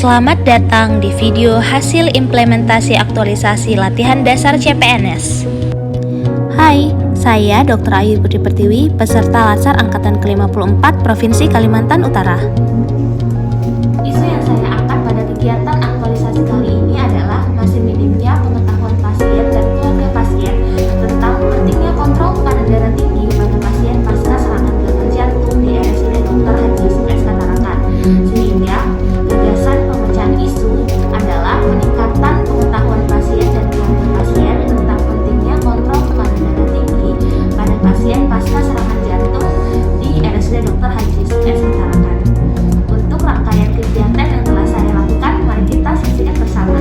Selamat datang di video hasil implementasi aktualisasi latihan dasar CPNS. Hai, saya Dr. Ayu Putri Pertiwi, peserta Latsar Angkatan ke-54 Provinsi Kalimantan Utara. Isu yang saya angkat pada kegiatan aktualisasi kali ini adalah masih minimnya pengetahuan pasien dan keluarga pasien tentang pentingnya kontrol tekanan darah tinggi pada pasien pasca serangan gagal jantung di RSUD Dr. Haji Yusuf SK Tarakan. Sehingga gagasan pemecahan isu adalah peningkatan pengetahuan pasien dan keluarga pasien tentang pentingnya kontrol tekanan darah tinggi pada pasien pasca serangan jantung di RSUD Dr. Haji Yusuf SK Tarakan. Untuk rangkaian kegiatan yang telah saya lakukan, mari kita saksikan bersama.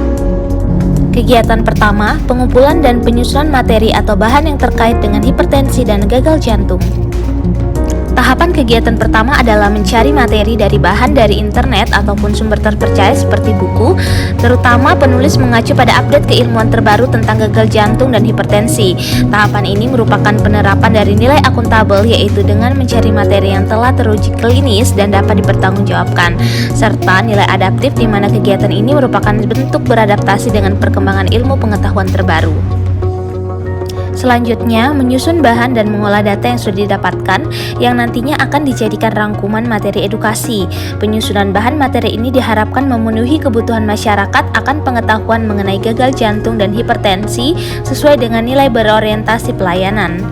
Kegiatan pertama, pengumpulan dan penyusunan materi atau bahan yang terkait dengan hipertensi dan gagal jantung. Tahapan kegiatan pertama adalah mencari materi dari bahan dari internet ataupun sumber terpercaya seperti buku, terutama penulis mengacu pada update keilmuan terbaru tentang gagal jantung dan hipertensi. Tahapan ini merupakan penerapan dari nilai akuntabel, yaitu dengan mencari materi yang telah teruji klinis dan dapat dipertanggungjawabkan, serta nilai adaptif di mana kegiatan ini merupakan bentuk beradaptasi dengan perkembangan ilmu pengetahuan terbaru. Selanjutnya, menyusun bahan dan mengolah data yang sudah didapatkan yang nantinya akan dijadikan rangkuman materi edukasi. Penyusunan bahan materi ini diharapkan memenuhi kebutuhan masyarakat akan pengetahuan mengenai gagal jantung dan hipertensi sesuai dengan nilai berorientasi pelayanan.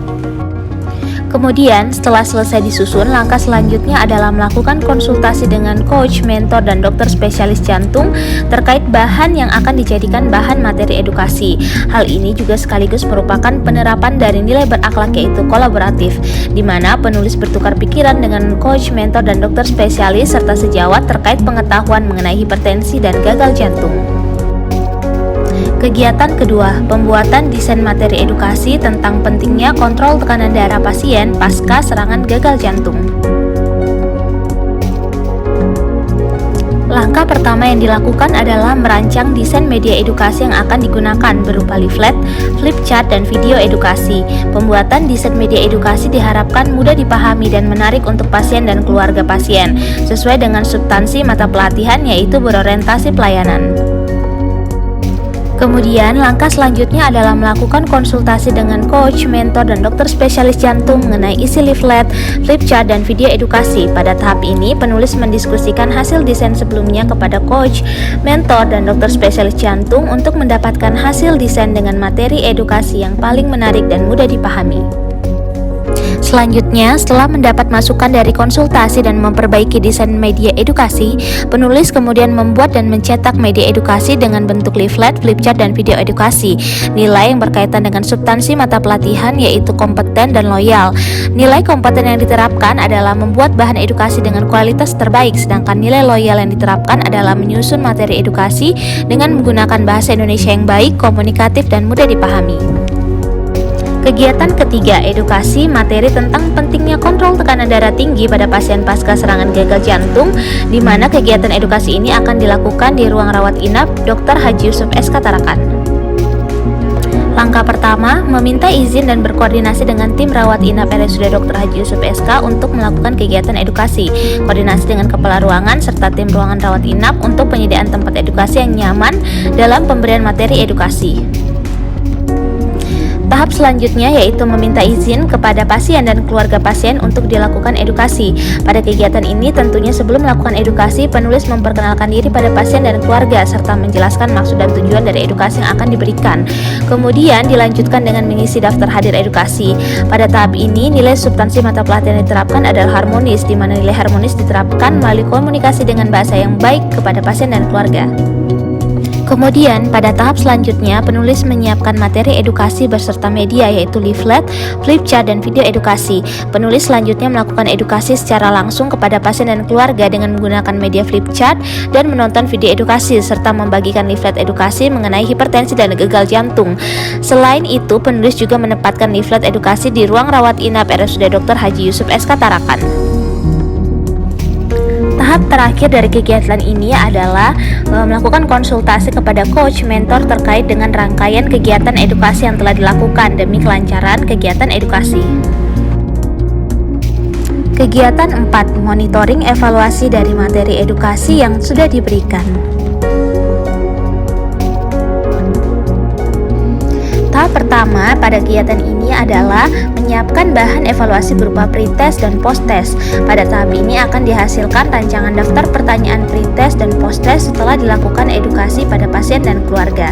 Kemudian, setelah selesai disusun, langkah selanjutnya adalah melakukan konsultasi dengan coach, mentor, dan dokter spesialis jantung terkait bahan yang akan dijadikan bahan materi edukasi. Hal ini juga sekaligus merupakan penerapan dari nilai berakhlak, yaitu kolaboratif, di mana penulis bertukar pikiran dengan coach, mentor, dan dokter spesialis serta sejawat terkait pengetahuan mengenai hipertensi dan gagal jantung. Kegiatan kedua, pembuatan desain materi edukasi tentang pentingnya kontrol tekanan darah pasien pasca serangan gagal jantung. Langkah pertama yang dilakukan adalah merancang desain media edukasi yang akan digunakan berupa leaflet, flip chart, dan video edukasi. Pembuatan desain media edukasi diharapkan mudah dipahami dan menarik untuk pasien dan keluarga pasien, sesuai dengan substansi mata pelatihan, yaitu berorientasi pelayanan. Kemudian, langkah selanjutnya adalah melakukan konsultasi dengan coach, mentor, dan dokter spesialis jantung mengenai isi leaflet, flip chart, dan video edukasi. Pada tahap ini, penulis mendiskusikan hasil desain sebelumnya kepada coach, mentor, dan dokter spesialis jantung untuk mendapatkan hasil desain dengan materi edukasi yang paling menarik dan mudah dipahami. Selanjutnya, setelah mendapat masukan dari konsultasi dan memperbaiki desain media edukasi, penulis kemudian membuat dan mencetak media edukasi dengan bentuk leaflet, flip chart, dan video edukasi. Nilai yang berkaitan dengan substansi mata pelatihan yaitu kompeten dan loyal. Nilai kompeten yang diterapkan adalah membuat bahan edukasi dengan kualitas terbaik, sedangkan nilai loyal yang diterapkan adalah menyusun materi edukasi dengan menggunakan bahasa Indonesia yang baik, komunikatif, dan mudah dipahami. Kegiatan ketiga, edukasi materi tentang pentingnya kontrol tekanan darah tinggi pada pasien pasca serangan gagal jantung, di mana kegiatan edukasi ini akan dilakukan di ruang rawat inap Dr. Haji Yusuf SK Tarakan. Langkah pertama, meminta izin dan berkoordinasi dengan tim rawat inap RSUD Dr. Haji Yusuf SK untuk melakukan kegiatan edukasi, koordinasi dengan kepala ruangan serta tim ruangan rawat inap untuk penyediaan tempat edukasi yang nyaman dalam pemberian materi edukasi. Tahap selanjutnya yaitu meminta izin kepada pasien dan keluarga pasien untuk dilakukan edukasi. Pada kegiatan ini tentunya sebelum melakukan edukasi, penulis memperkenalkan diri pada pasien dan keluarga serta menjelaskan maksud dan tujuan dari edukasi yang akan diberikan. Kemudian dilanjutkan dengan mengisi daftar hadir edukasi. Pada tahap ini, nilai substansi mata pelatihan yang diterapkan adalah harmonis, di mana nilai harmonis diterapkan melalui komunikasi dengan bahasa yang baik kepada pasien dan keluarga. Kemudian, pada tahap selanjutnya, penulis menyiapkan materi edukasi beserta media yaitu leaflet, flip chart, dan video edukasi. Penulis selanjutnya melakukan edukasi secara langsung kepada pasien dan keluarga dengan menggunakan media flip chart dan menonton video edukasi serta membagikan leaflet edukasi mengenai hipertensi dan gagal jantung. Selain itu, penulis juga menempatkan leaflet edukasi di ruang rawat inap RSUD Dr. Haji Yusuf SK Tarakan. Tahap terakhir dari kegiatan ini adalah melakukan konsultasi kepada coach, mentor terkait dengan rangkaian kegiatan edukasi yang telah dilakukan demi kelancaran kegiatan edukasi. Kegiatan 4, monitoring evaluasi dari materi edukasi yang sudah diberikan. Tahap pertama pada kegiatan ini adalah menyiapkan bahan evaluasi berupa pretest dan posttest. Pada tahap ini akan dihasilkan rancangan daftar pertanyaan pretest dan posttest setelah dilakukan edukasi pada pasien dan keluarga.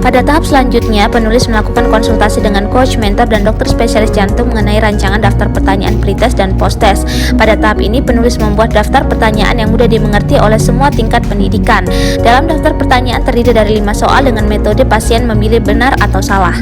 Pada tahap selanjutnya, penulis melakukan konsultasi dengan coach, mentor, dan dokter spesialis jantung mengenai rancangan daftar pertanyaan pretest dan posttest. Pada tahap ini, penulis membuat daftar pertanyaan yang mudah dimengerti oleh semua tingkat pendidikan. Dalam daftar pertanyaan terdiri dari 5 soal dengan metode pasien memilih benar atau salah.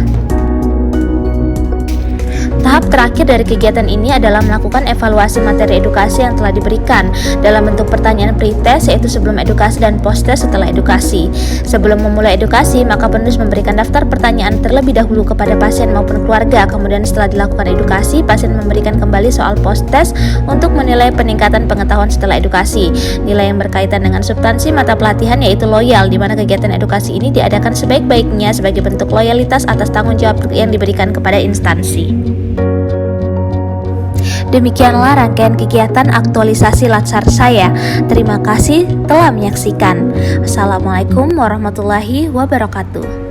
Tahap terakhir dari kegiatan ini adalah melakukan evaluasi materi edukasi yang telah diberikan dalam bentuk pertanyaan pretest, yaitu sebelum edukasi, dan posttest setelah edukasi. Sebelum memulai edukasi, maka penulis memberikan daftar pertanyaan terlebih dahulu kepada pasien maupun keluarga. Kemudian setelah dilakukan edukasi, pasien memberikan kembali soal posttest untuk menilai peningkatan pengetahuan setelah edukasi. Nilai yang berkaitan dengan substansi mata pelatihan yaitu loyal, di mana kegiatan edukasi ini diadakan sebaik-baiknya sebagai bentuk loyalitas atas tanggung jawab yang diberikan kepada instansi. Demikianlah rangkaian kegiatan aktualisasi Latsar saya. Terima kasih telah menyaksikan. Assalamualaikum warahmatullahi wabarakatuh.